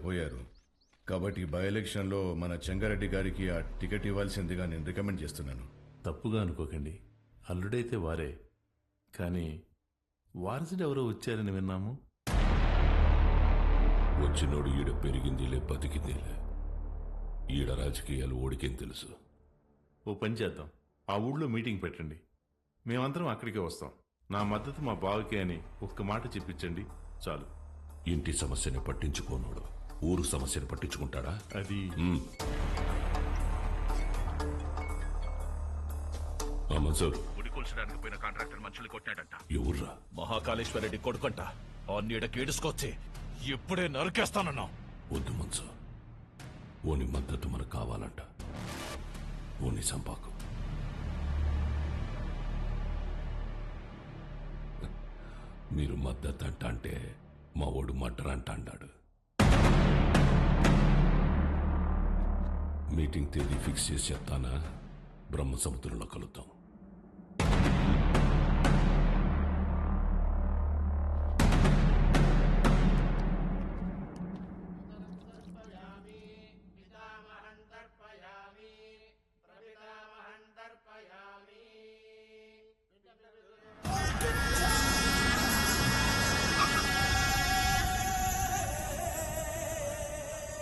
పోయారు. కాబట్టి బై ఎలక్షన్లో మన చెంగారెడ్డి గారికి ఆ టికెట్ ఇవ్వాల్సిందిగా నేను రికమెండ్ చేస్తున్నాను. తప్పుగా అనుకోకండి, అల్లుడైతే వారే, కానీ వారసుడు ఎవరో వచ్చారని విన్నాము. వచ్చినోడు ఈడ పెరిగిందిలే బతికిందిలే. ఈడ రాజకీయాలు ఓడికేం తెలుసు. ఓ పని చేద్దాం, ఆ ఊళ్ళో మీటింగ్ పెట్టండి, మేమందరం అక్కడికే వస్తాం. నా మద్దతు మా బావకే అని ఒక్క మాట చెప్పించండి చాలు. ఇంటి సమస్యని పట్టించుకోనోడు ఊరు సమస్యను పట్టించుకుంటాడా? అది మన్సూర్, ఉడికొల్చడానికి పోయిన కాంట్రాక్టర్ మనుషులు కొట్టాడంట. ఎవర్రా? మహాకాళేశ్వర రెడ్డి కొడుకంట. ఆ నీడకి ఏడుసుకొచ్చి ఇప్పుడే నరికేస్తానన్నా. వద్దు మన్సూర్, ఓని మద్దతు మనకు కావాలంట. ఓని సంపాకు. మీరు మద్దతు అంట అంటే మా ఓడు మర్డర్ అంట అన్నాడు. మీటింగ్ తేదీ ఫిక్స్ చేసి చెప్తానా? బ్రహ్మ సముద్రంలో కలుద్దాం.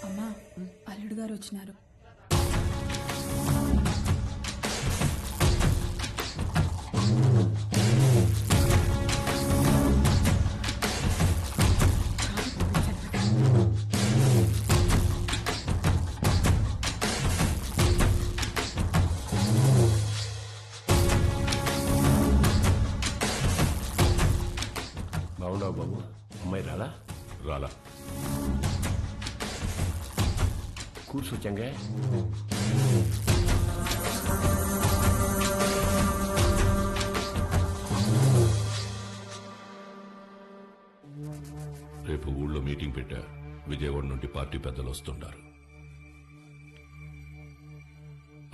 అమ్మా, అల్లుడు గారు వచ్చినారు. బాగున్నావు బాబు? అమ్మాయి రాలా? రాలా. కూర్చో చెంగా. రేపు ఊళ్ళో మీటింగ్ పెట్టా. విజయవాడ నుండి పార్టీ పెద్దలు వస్తుండారు.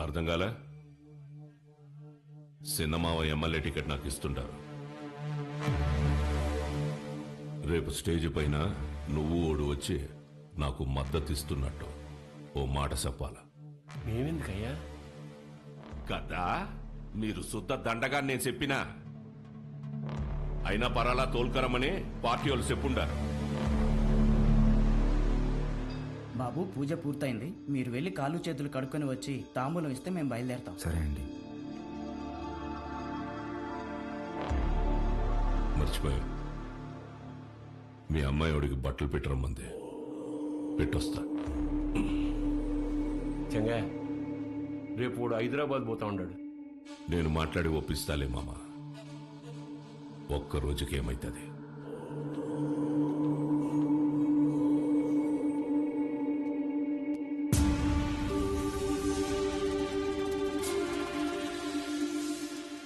అర్థం కాలే? సినిమావ ఎమ్మెల్యే టికెట్ నాకు ఇస్తుంటారు. రేపు స్టేజ్ పైన నువ్వు ఓడు వచ్చి నాకు మద్దతు ఇస్తున్నట్టు ఓ మాట చెప్పాలా? మేమెందుకయ్యా? కదా మీరు శుద్ధ దండగా నేను చెప్పినా అయినా పరాలా తోల్కరమని పార్టీ వాళ్ళు చెప్పుండారు. బాబు, పూజ పూర్తయింది. మీరు వెళ్ళి కాళ్ళు చేతులు కడుక్కొని వచ్చి తాంబూలం ఇస్తే మేము బయలుదేరతాం. సరే అండి. మర్చిపోయా, మీ అమ్మాయి వాడికి బట్టలు పెట్టరమ్మంది. పెట్టొస్తా. చెంగా, రేపు వాడు హైదరాబాద్ పోతా ఉన్నాడు. నేను మాట్లాడి ఒప్పిస్తాలే మామ. ఒక్క రోజుకి ఏమైతుంది?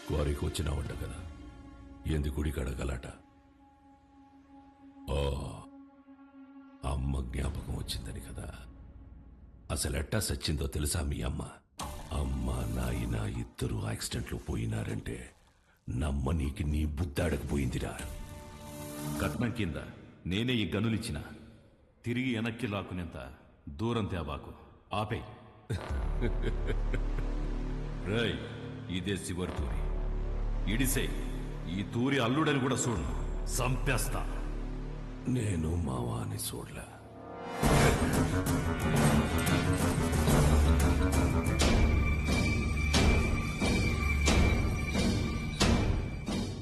క్వారీకి వచ్చినావంట కదా, ఎందు గుడికి అడగలట? ఓ, అమ్మ జ్ఞాపకం వచ్చిందని కదా. అసలెట్టా సచ్చిందో తెలుసా మీ అమ్మ? అమ్మ నాయన ఇద్దరు యాక్సిడెంట్లో పోయినారంటే నమ్మనీకి నీ బుద్ధాడకపోయిందిరా. కట్నం కింద నేనే ఈ గనులిచ్చిన, తిరిగి వెనక్కి లాక్కునేంత దూరం తేబాకు. ఆపే. రేయ్, ఇదే శివరి తూరి. ఇడిసే ఈ తూరి అల్లుడని కూడా చూడు, సంపేస్తా. నేను మావాని చూడలే.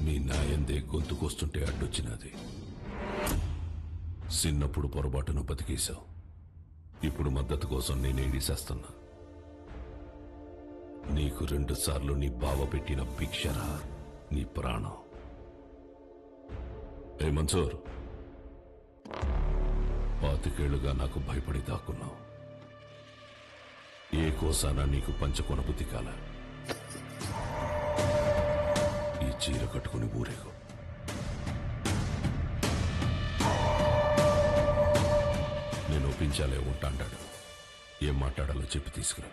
మీ నాయందే గొంతుకొస్తుంటే అడ్డొచ్చినది. చిన్నప్పుడు పొరపాటును బతికేశావు. ఇప్పుడు మద్దతు కోసం నేను ఏడిసేస్తున్నా. నీకు 2 సార్లు నీ బావ పెట్టిన భిక్షరా నీ ప్రాణం. ఏ మన్సూర్, 25 నాకు భయపడి దాక్కున్నావు. ఏ కోసానా నీకు పంచకొన బుద్ధి కాల? ఈ చీర కట్టుకుని ఊరేగు. నేను ఒప్పించాలే ఉంటాడాడు. ఏం మాట్లాడాలో చెప్పి తీసుకురా.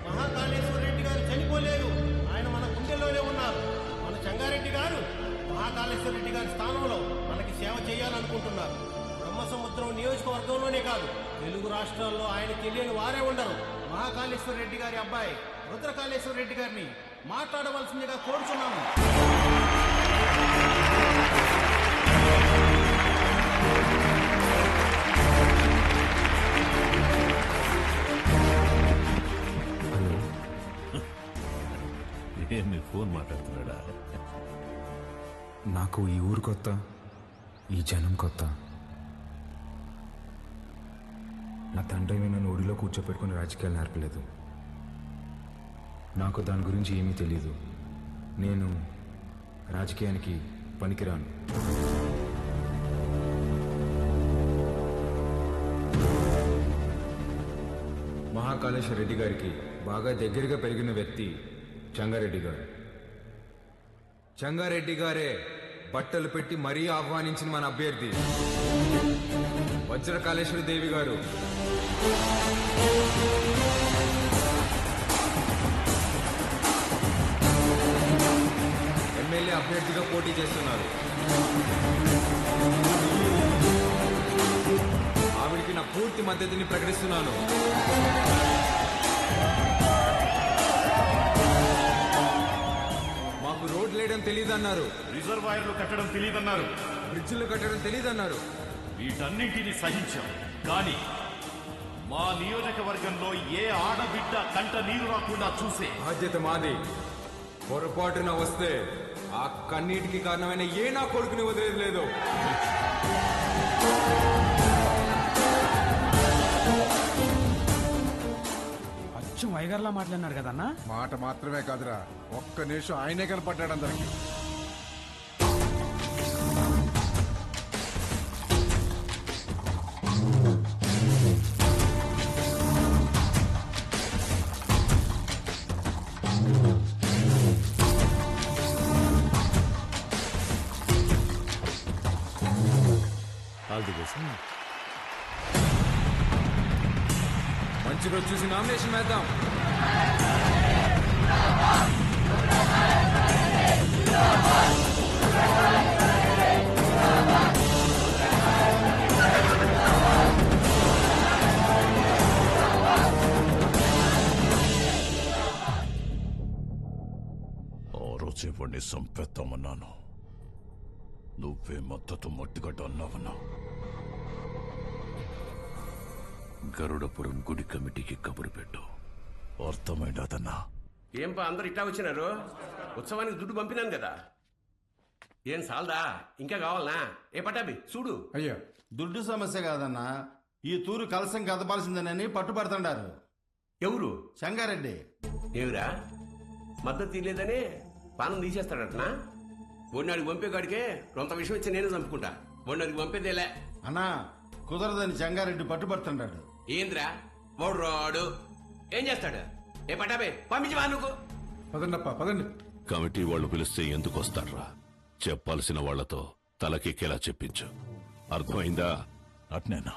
మహాకాళేశ్వర రెడ్డి గారు చనిపోలేరు. ఆయన మన గుండెల్లోనే ఉన్నారు. మన చెంగారెడ్డి గారు మహాకాళేశ్వర మహాకాళేశ్వర రెడ్డి గారి స్థానంలో మనకి సేవ చేయాలనుకుంటున్నారు. బ్రహ్మసముద్రం నియోజకవర్గంలోనే కాదు, తెలుగు రాష్ట్రాల్లో ఆయన తెలియని వారే ఉండరు. మహాకాళేశ్వర రెడ్డి గారి అబ్బాయి రుద్రకాళేశ్వర రెడ్డి గారిని మాట్లాడవలసిందిగా కోరుచున్నాము. మీ ఫోన్ మాట్లాడుతున్నాడా? నాకు ఈ ఊరు కొత్త, ఈ జనం కొత్త. నా తండ్రి నన్ను ఒడిలో కూర్చోపెట్టుకుని రాజకీయాలు నేర్పలేదు. నాకు దాని గురించి ఏమీ తెలీదు. నేను రాజకీయానికి పనికిరాను. మహాకాళేశ్వర రెడ్డి గారికి బాగా దగ్గరగా పెరిగిన వ్యక్తి చెంగారెడ్డి గారు. చెంగారెడ్డి గారే బట్టలు పెట్టి మరీ ఆహ్వానించిన మన అభ్యర్థి వజ్రకాళేశ్వరి దేవి గారు. ఎమ్మెల్యే అభ్యర్థిగా పోటీ చేస్తున్నారు. ఆవిడికి నా పూర్తి మద్దతుని ప్రకటిస్తున్నాను. మాకు రోడ్లు వేయడం తెలియదన్నారు, రిజర్వాయర్లు కట్టడం తెలియదన్నారు, బ్రిడ్జిలు కట్టడం తెలియదన్నారు. వీటన్నింటినీ సహించాం. కానీ మా నియోజకవర్గంలో ఏ ఆడబిడ్డ కంట నీరు రాకుండా చూసే బాధ్యత మాది. పొరపాటున వస్తే ఆ కన్నీటికి కారణమైన ఏ నా కొడుకుని వదిలేదు లేదు. అచ్చం వైగర్లా మాట్లాడినారు కదన్నా. మాట మాత్రమే కాదురా, ఒక్క నిమిషం ఆయనే కనపడ్డాడు అందరికి. మంచి రోజు చూసి నామినేషన్ వేద్దాం. ఆ రోజు వాడిని చంపేద్దామన్నాను, నువ్వే మద్దతు మట్టుగడ్డ అన్నావన్నా. గరుడపురం గుడి కమిటీకి కబురు పెట్టు. అర్థమైందన్నా? ఏంపా అందరు ఇట్లా వచ్చినారు? ఉత్సవానికి దుడ్డు పంపినాను కదా, ఏం సాల్దా? ఇంకా కావాలనా? ఏ పట్టాబి చూడు. అయ్యా, దుడ్డు సమస్య కాదన్నా, ఈ తూరు కలసం కదపాల్సిందేనని పట్టుబడుతుండారు. ఎవరు? చెంగారెడ్డి. ఏమిరా మద్దతు తీయలేదని పానం తీసేస్తాడటనా? ఒడినాడికి పంపేగాడికే కొంత విషయం ఇచ్చి నేను చంపుకుంటా. ఒడినాడికి పంపేదేలే అన్నా, కుదరదని చెంగారెడ్డి పట్టుబడుతుండాడు. ఏంద్రా వాడు రాడు, ఏం చేస్తాడు? ఏ పట్టాబే పంపించవా నువ్వు? పదండప్ప పదండి. కమిటీ వాళ్ళు పిలిస్తే ఎందుకు వస్తాడ్రా? చెప్పాల్సిన వాళ్లతో తలకెక్కేలా చెప్పించు. అర్థమైందా? అట్నేనా?